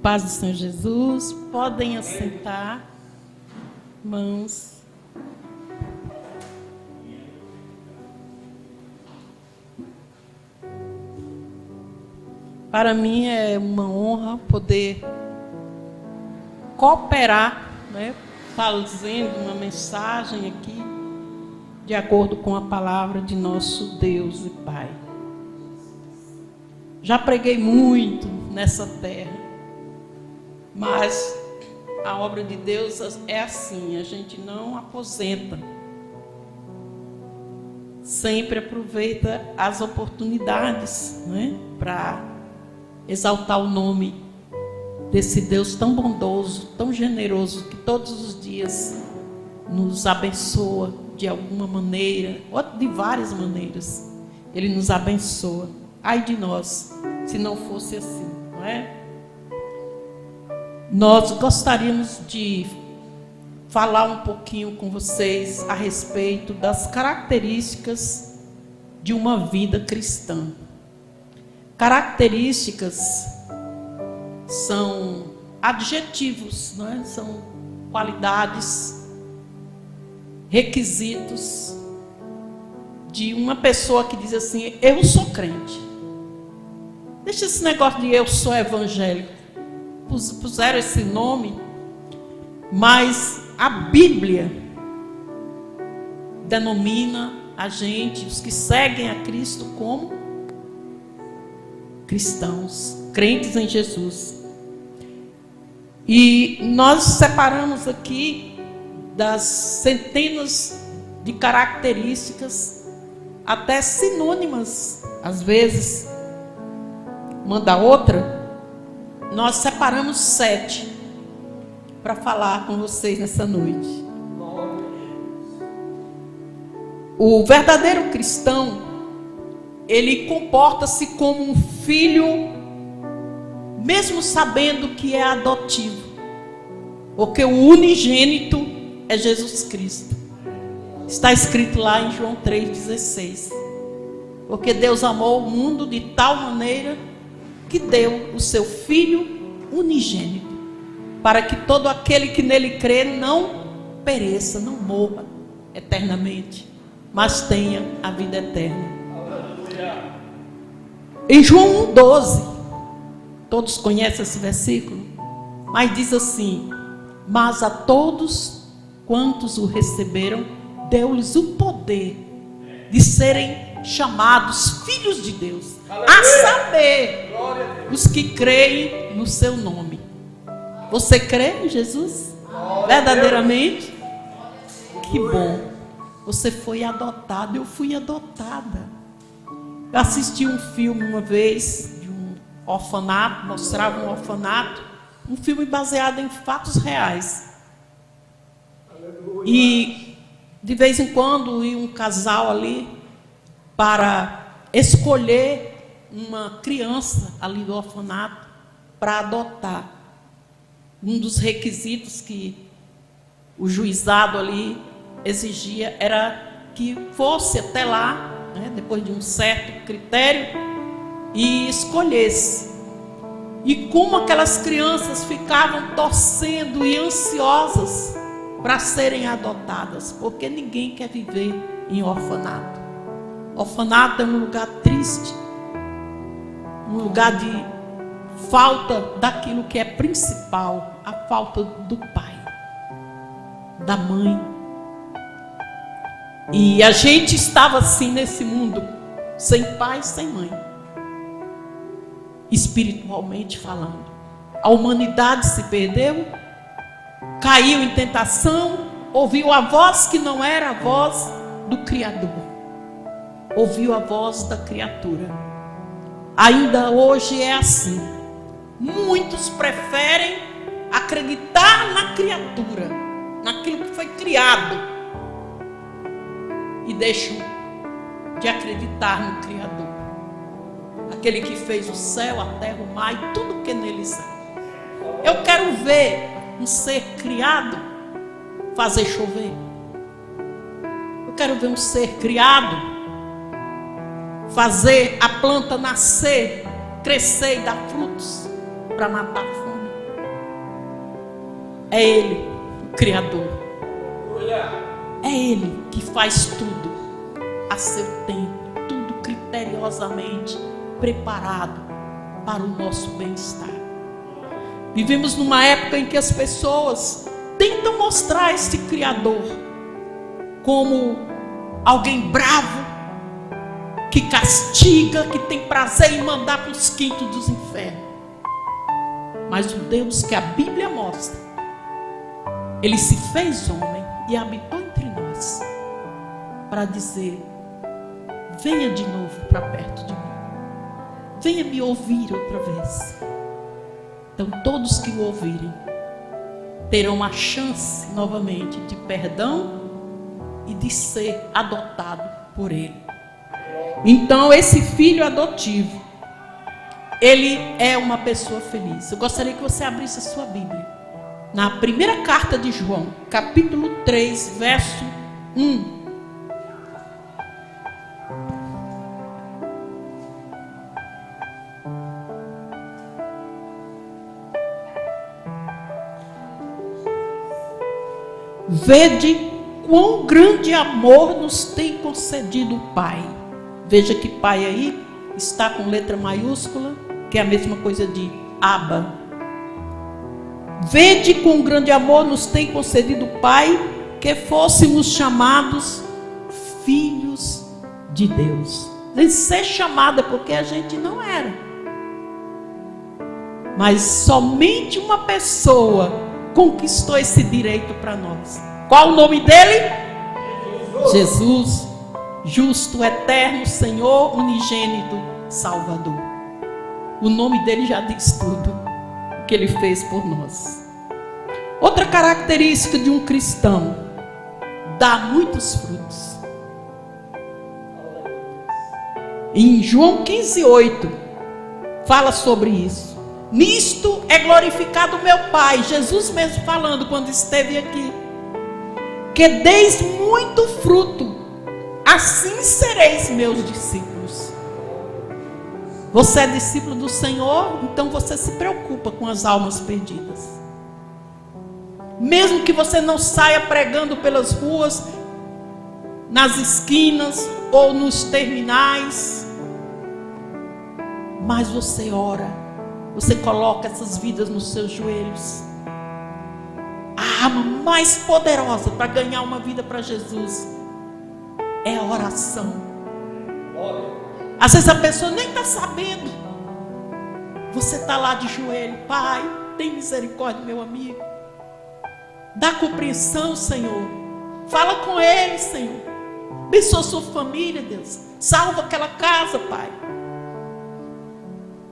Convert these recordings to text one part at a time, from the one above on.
Paz do Senhor Jesus, podem assentar, irmãos. Para mim é uma honra poder cooperar, fazendo uma mensagem aqui, de acordo com a palavra de nosso Deus e Pai. Já preguei muito nessa terra, mas a obra de Deus é assim, a gente não aposenta. Sempre aproveita as oportunidades, para exaltar o nome desse Deus tão bondoso, tão generoso, que todos os dias nos abençoa de alguma maneira, ou de várias maneiras. Ele nos abençoa. Ai de nós, se não fosse assim, não é? Nós gostaríamos de falar um pouquinho com vocês a respeito das características de uma vida cristã. Características são adjetivos, não é? São qualidades, requisitos de uma pessoa que diz assim: eu sou crente. Deixa esse negócio de eu sou evangélico. Puseram esse nome, mas a Bíblia denomina a gente, os que seguem a Cristo, como cristãos, crentes em Jesus. E nós separamos aqui das centenas de características, até sinônimas, às vezes, uma da outra. Nós separamos 7 para falar com vocês nessa noite. O verdadeiro cristão, ele comporta-se como um filho, mesmo sabendo que é adotivo, porque o unigênito é Jesus Cristo. Está escrito lá em João 3,16. Porque Deus amou o mundo de tal maneira que deu o seu Filho unigênito, para que todo aquele que nele crê não pereça, não morra eternamente, mas tenha a vida eterna. Em João 1,12, todos conhecem esse versículo, mas diz assim: mas a todos quantos o receberam, deu-lhes o poder de serem chamados filhos de Deus, a saber, os que creem no seu nome. Você crê em Jesus? Verdadeiramente? Que bom. Você foi adotado. Eu fui adotada. Eu assisti um filme uma vez de um orfanato, mostrava um orfanato, um filme baseado em fatos reais. E de vez em quando ia um casal ali para escolher uma criança ali do orfanato para adotar. Um dos requisitos que o juizado ali exigia era que fosse até lá, depois de um certo critério, e escolhesse. E como aquelas crianças ficavam torcendo e ansiosas para serem adotadas, porque ninguém quer viver em orfanato. Orfanato é um lugar triste, um lugar de falta daquilo que é principal, a falta do pai, da mãe. E a gente estava assim nesse mundo, sem pai, sem mãe, espiritualmente falando. A humanidade se perdeu, caiu em tentação, ouviu a voz que não era a voz do Criador, ouviu a voz da criatura. Ainda hoje é assim. Muitos preferem acreditar na criatura, naquilo que foi criado, e deixam de acreditar no Criador, aquele que fez o céu, a terra, o mar e tudo que neles há. Eu quero ver um ser criado fazer chover. Eu quero ver um ser criado fazer a planta nascer, crescer e dar frutos. para matar a fome. É Ele, o Criador. É Ele que faz tudo a seu tempo, tudo criteriosamente preparado para o nosso bem-estar. Vivemos numa época em que as pessoas tentam mostrar este Criador como alguém bravo, que castiga, que tem prazer em mandar para os quintos dos infernos. Mas o Deus que a Bíblia mostra, Ele se fez homem e habitou entre nós para dizer: venha de novo para perto de mim, venha me ouvir outra vez. Então todos que o ouvirem terão a chance novamente de perdão e de ser adotado por Ele. Então esse filho adotivo, ele é uma pessoa feliz. Eu gostaria que você abrisse a sua Bíblia na primeira carta de João, capítulo 3, verso 1. Vede quão grande amor nos tem concedido o Pai. Veja que Pai aí está com letra maiúscula, que é a mesma coisa de Abba. Vede quão grande amor nos tem concedido o Pai, que fôssemos chamados filhos de Deus. Nem ser chamada porque a gente não era. Mas somente uma pessoa conquistou esse direito para nós. Qual o nome dele? Jesus, justo, eterno, Senhor, unigênito, Salvador. O nome dele já diz tudo o que ele fez por nós. Outra característica de um cristão: dá muitos frutos. Em João 15:8 fala sobre isso. Nisto é glorificado meu Pai, Jesus mesmo falando quando esteve aqui, que deis muito fruto, assim sereis meus discípulos. Você é discípulo do Senhor, então você se preocupa com as almas perdidas. Mesmo que você não saia pregando pelas ruas, nas esquinas ou nos terminais, mas você ora, você coloca essas vidas nos seus joelhos. A arma mais poderosa para ganhar uma vida para Jesus é a oração. Às vezes a pessoa nem está sabendo. Você está lá de joelho: Pai, tem misericórdia, meu amigo. Dá compreensão, Senhor. Fala com ele, Senhor. Abençoa sua família, Deus. Salva aquela casa, Pai.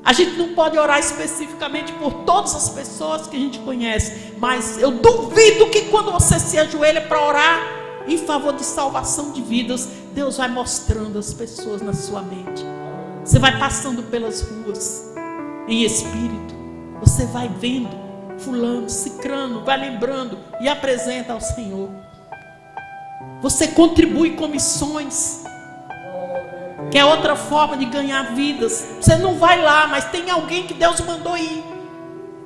A gente não pode orar especificamente por todas as pessoas que a gente conhece, mas eu duvido que quando você se ajoelha para orar em favor de salvação de vidas, Deus vai mostrando as pessoas na sua mente. Você vai passando pelas ruas em espírito, você vai vendo fulano, cicrano, vai lembrando e apresenta ao Senhor. Você contribui com missões, que é outra forma de ganhar vidas. Você não vai lá, mas tem alguém que Deus mandou ir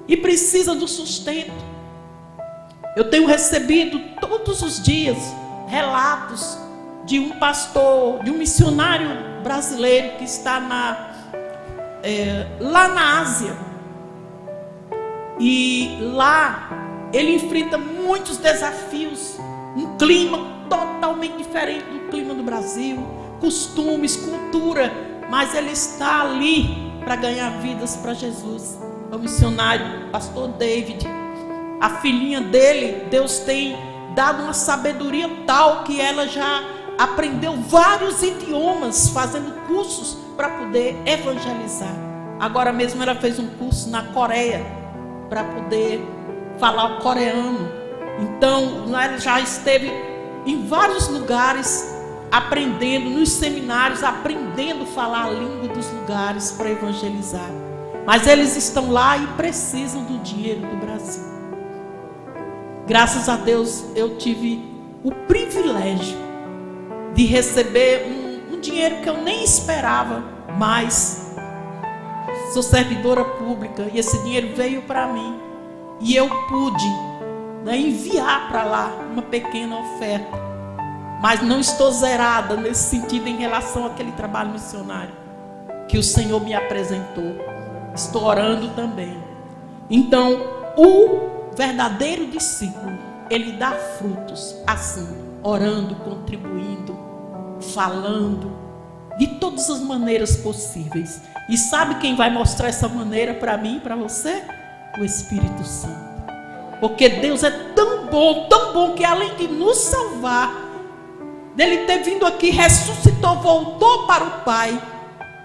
e precisa do sustento. Eu tenho recebido todos os dias relatos de um pastor, de um missionário brasileiro que está lá na Ásia. E lá ele enfrenta muitos desafios, um clima totalmente diferente do clima do Brasil, costumes, cultura, mas ele está ali para ganhar vidas para Jesus. É o missionário, pastor David. A filhinha dele, Deus tem dado uma sabedoria tal que ela já aprendeu vários idiomas, fazendo cursos para poder evangelizar. Agora mesmo ela fez um curso na Coreia para poder falar o coreano. Então ela já esteve em vários lugares aprendendo, nos seminários, aprendendo a falar a língua dos lugares para evangelizar. Mas eles estão lá e precisam do dinheiro do Brasil. Graças a Deus eu tive o privilégio de receber um dinheiro que eu nem esperava, mas sou servidora pública e esse dinheiro veio para mim. E eu pude, né, enviar para lá uma pequena oferta. Mas não estou zerada nesse sentido em relação àquele trabalho missionário que o Senhor me apresentou. Estou orando também. Então, o verdadeiro discípulo, ele dá frutos assim, orando, contribuindo, falando, de todas as maneiras possíveis. E sabe quem vai mostrar essa maneira para mim e para você? O Espírito Santo. Porque Deus é tão bom, que além de nos salvar, dele ter vindo aqui, ressuscitou, voltou para o Pai,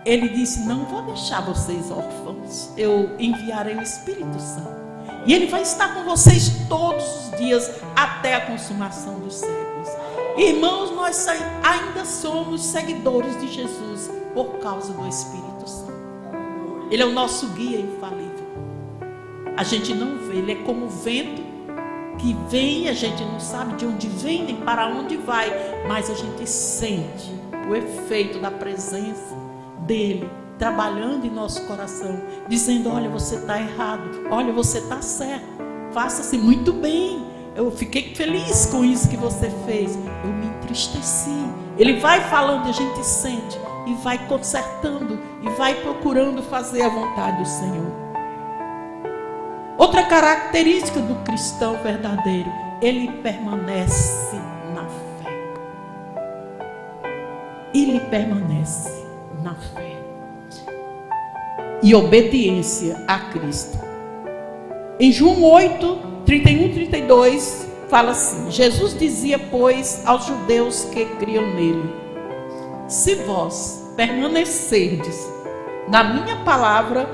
ele disse: não vou deixar vocês órfãos, eu enviarei o Espírito Santo. E ele vai estar com vocês todos os dias, até a consumação dos séculos. Irmãos, nós ainda somos seguidores de Jesus, por causa do Espírito Santo. Ele é o nosso guia infalível. A gente não vê, ele é como o vento que vem, a gente não sabe de onde vem nem para onde vai, mas a gente sente o efeito da presença dele trabalhando em nosso coração, dizendo: olha, você está errado, olha, você está certo, faça-se muito bem, eu fiquei feliz com isso que você fez, eu me entristeci. Ele vai falando e a gente sente, e vai consertando, e vai procurando fazer a vontade do Senhor. Outra característica do cristão verdadeiro, ele permanece na fé. Ele permanece na fé e obediência a Cristo. Em João 8, 31 e 32, fala assim: Jesus dizia, pois, aos judeus que criam nele: se vós permanecerdes na minha palavra,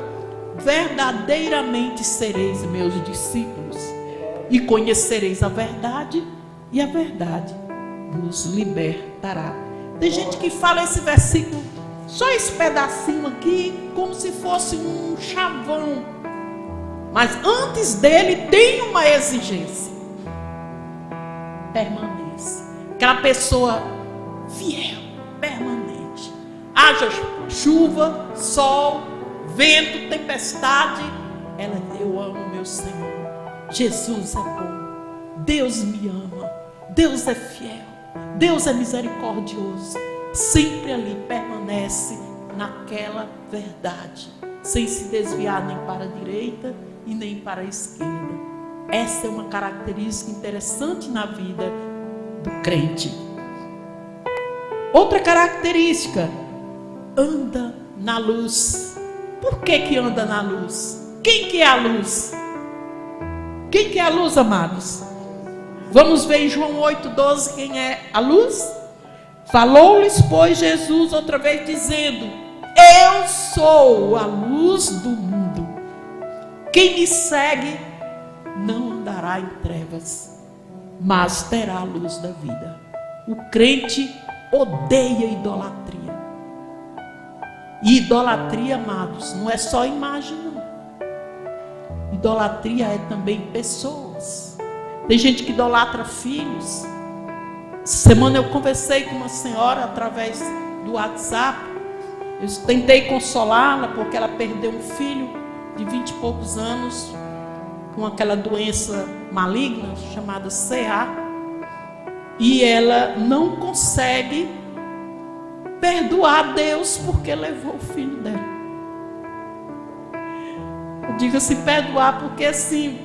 verdadeiramente sereis meus discípulos, e conhecereis a verdade, e a verdade vos libertará. Tem gente que fala esse versículo, só esse pedacinho aqui, como se fosse um chavão. Mas antes dele tem uma exigência: permanece. Aquela pessoa fiel, permanente. Haja chuva, sol, vento, tempestade, ela diz: eu amo meu Senhor. Jesus é bom. Deus me ama. Deus é fiel. Deus é misericordioso. Sempre ali permanece naquela verdade, sem se desviar nem para a direita e nem para a esquerda. Essa é uma característica interessante na vida do crente. Outra característica: anda na luz. Por que anda na luz? Quem que é a luz? Quem que é a luz, amados? Vamos ver em João 8,12 quem é a luz? Falou-lhes, pois, Jesus outra vez, dizendo: eu sou a luz do mundo. Quem me segue não andará em trevas, mas terá a luz da vida. O crente odeia idolatria. E idolatria, amados, não é só imagem, não. Idolatria é também pessoas. Tem gente que idolatra filhos. Semana eu conversei com uma senhora através do WhatsApp. Eu tentei consolá-la porque ela perdeu um filho de 20 e poucos anos com aquela doença maligna chamada CA. E ela não consegue perdoar Deus porque levou o filho dela. Eu digo assim, perdoar porque assim,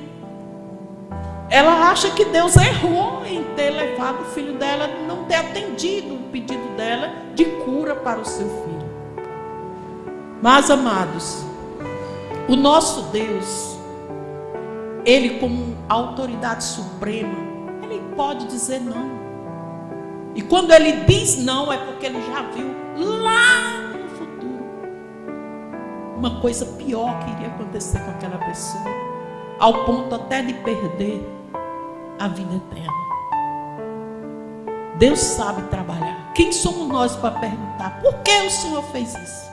ela acha que Deus errou em ter levado o filho dela, não ter atendido o pedido dela de cura para o seu filho. Mas, amados, o nosso Deus, ele como autoridade suprema, ele pode dizer não. E quando ele diz não, é porque ele já viu lá no futuro uma coisa pior que iria acontecer com aquela pessoa, ao ponto até de perder a vida eterna. Deus sabe trabalhar. Quem somos nós para perguntar por que o Senhor fez isso?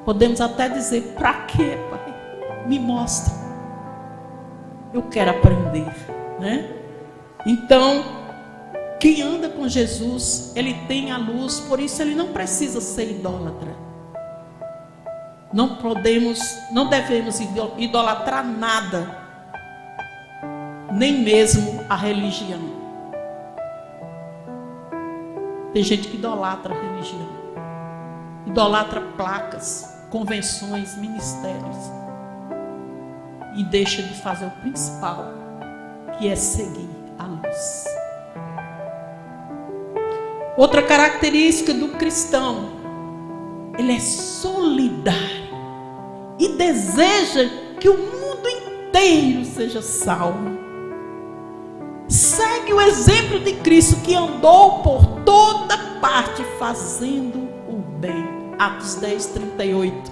Podemos até dizer: para quê, Pai? Me mostra. Eu quero aprender, né? Então, quem anda com Jesus, ele tem a luz, por isso ele não precisa ser idólatra. não devemos idolatrar nada, nem mesmo a religião. Tem gente que idolatra a religião, idolatra placas, convenções, ministérios, e deixa de fazer o principal, que é seguir a luz. Outra característica do cristão, ele é solidário e deseja que o mundo inteiro seja salvo. Segue o exemplo de Cristo, que andou por toda parte fazendo o bem. Atos 10, 38.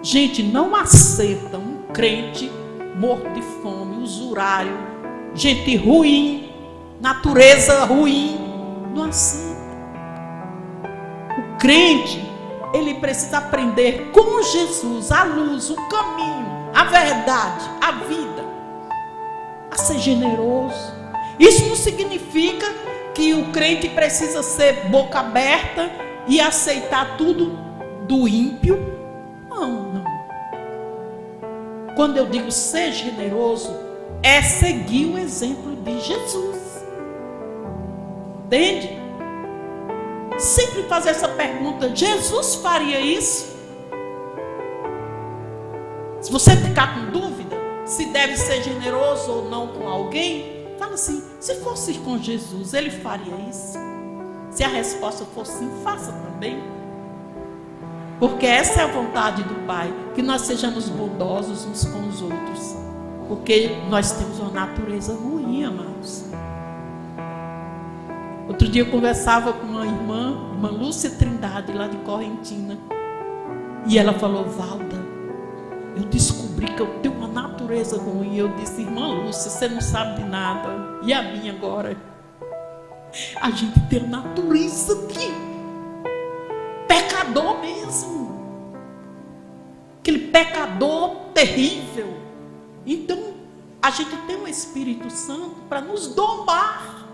Gente, não aceita um crente morto de fome, usurário, gente ruim, natureza ruim, não aceita. O crente, ele precisa aprender com Jesus a luz, o caminho, a verdade, a vida, a ser generoso. Isso não significa que o crente precisa ser boca aberta e aceitar tudo do ímpio. Não. Quando eu digo ser generoso, é seguir o exemplo de Jesus. Entende? Sempre fazer essa pergunta: Jesus faria isso? Se você ficar com dúvida se deve ser generoso ou não com alguém, fala assim: se fosse com Jesus, ele faria isso? Se a resposta for sim, faça também. Porque essa é a vontade do Pai, que nós sejamos bondosos uns com os outros. Porque nós temos uma natureza ruim, amados. Outro dia eu conversava com uma irmã Lúcia Trindade, lá de Correntina. E ela falou: Valda, eu descobri que eu tenho uma natureza ruim. Eu disse: irmã Lúcia, você não sabe de nada. E a minha agora? A gente tem a natureza de pecador mesmo. Aquele pecador terrível. Então, a gente tem um Espírito Santo para nos domar.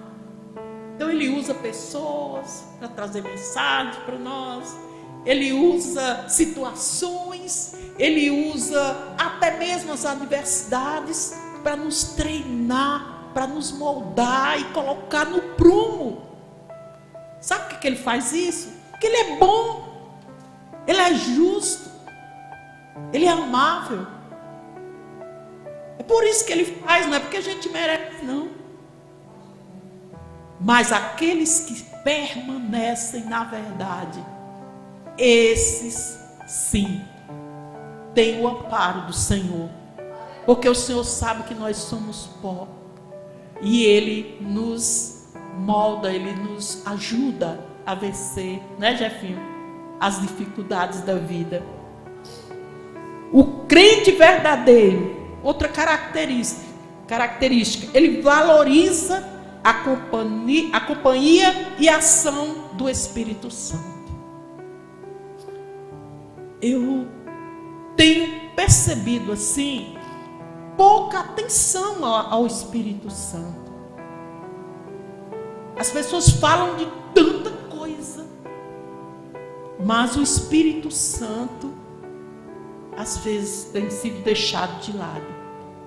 Então, ele usa pessoas para trazer mensagem para nós. Ele usa situações. Ele usa até mesmo as adversidades para nos treinar, para nos moldar e colocar no prumo. Sabe por que ele faz isso? Porque ele é bom, ele é justo, ele é amável. É por isso que ele faz, não é porque a gente merece, não. Mas aqueles que permanecem na verdade, esses sim têm o amparo do Senhor. Porque o Senhor sabe que nós somos pó. E Ele nos molda, Ele nos ajuda a vencer, né, Jefinho? As dificuldades da vida. O crente verdadeiro, outra característica, ele valoriza a companhia e a ação do Espírito Santo. Eu tenho percebido assim pouca atenção ao Espírito Santo. As pessoas falam de tanta coisa, mas o Espírito Santo às vezes tem sido deixado de lado.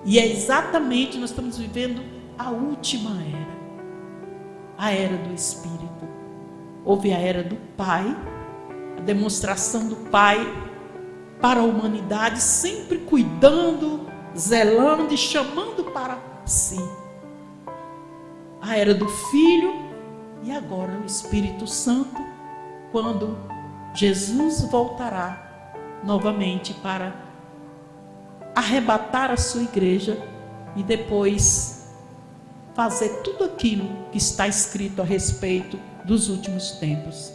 E é exatamente, nós estamos vivendo a última era, a era do Espírito. Houve a era do Pai, a demonstração do Pai para a humanidade, sempre cuidando, zelando e chamando para si. A era do Filho e agora o Espírito Santo, quando Jesus voltará novamente para arrebatar a sua igreja e depois fazer tudo aquilo que está escrito a respeito dos últimos tempos.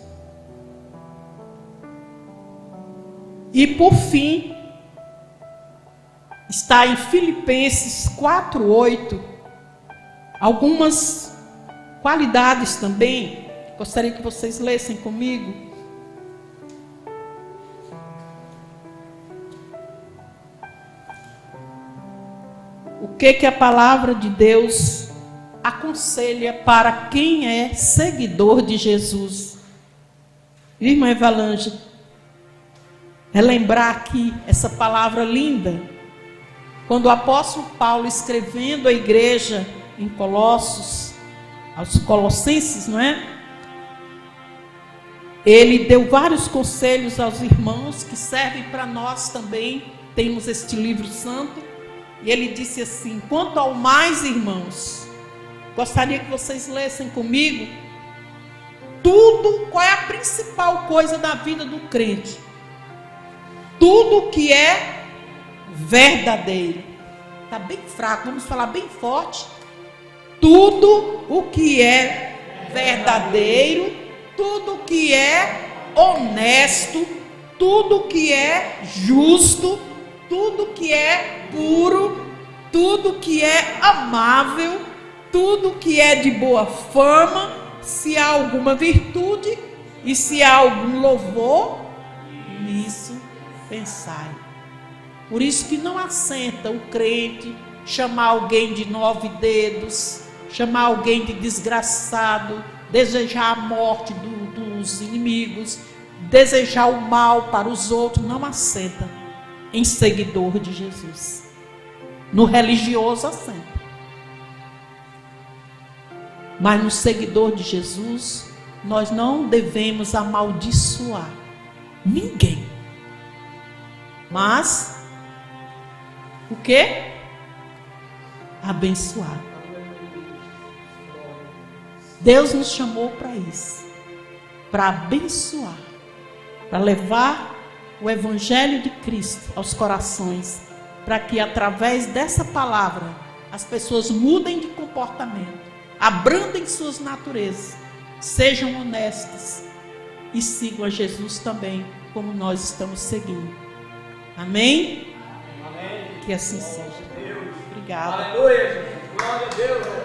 E por fim, está em Filipenses 4:8, algumas qualidades também, gostaria que vocês lessem comigo. O que a palavra de Deus aconselha para quem é seguidor de Jesus? Irmã Evalange, relembrar aqui essa palavra linda. Quando o apóstolo Paulo, escrevendo à igreja em Colossos, aos colossenses, não é? Ele deu vários conselhos aos irmãos que servem para nós também. Temos este livro santo. E ele disse assim: quanto ao mais, irmãos, gostaria que vocês lessem comigo tudo, qual é a principal coisa da vida do crente? Tudo que é verdadeiro. Está bem fraco, vamos falar bem forte. Tudo o que é verdadeiro, tudo que é honesto, tudo que é justo, tudo que é puro, tudo que é amável, tudo que é de boa fama, se há alguma virtude e se há algum louvor, nisso pensai. Por isso que não assenta o crente chamar alguém de 9 dedos, chamar alguém de desgraçado, desejar a morte dos inimigos, desejar o mal para os outros. Não assenta em seguidor de Jesus. No religioso assenta, mas no seguidor de Jesus nós não devemos amaldiçoar ninguém, mas o quê? Abençoar. Deus nos chamou para isso, para abençoar, para levar o Evangelho de Cristo aos corações, para que através dessa palavra as pessoas mudem de comportamento, abrandem suas naturezas, sejam honestas e sigam a Jesus também, como nós estamos seguindo. Amém? Amém. Que assim seja. Obrigada. Aleluia, Jesus. Glória a Deus.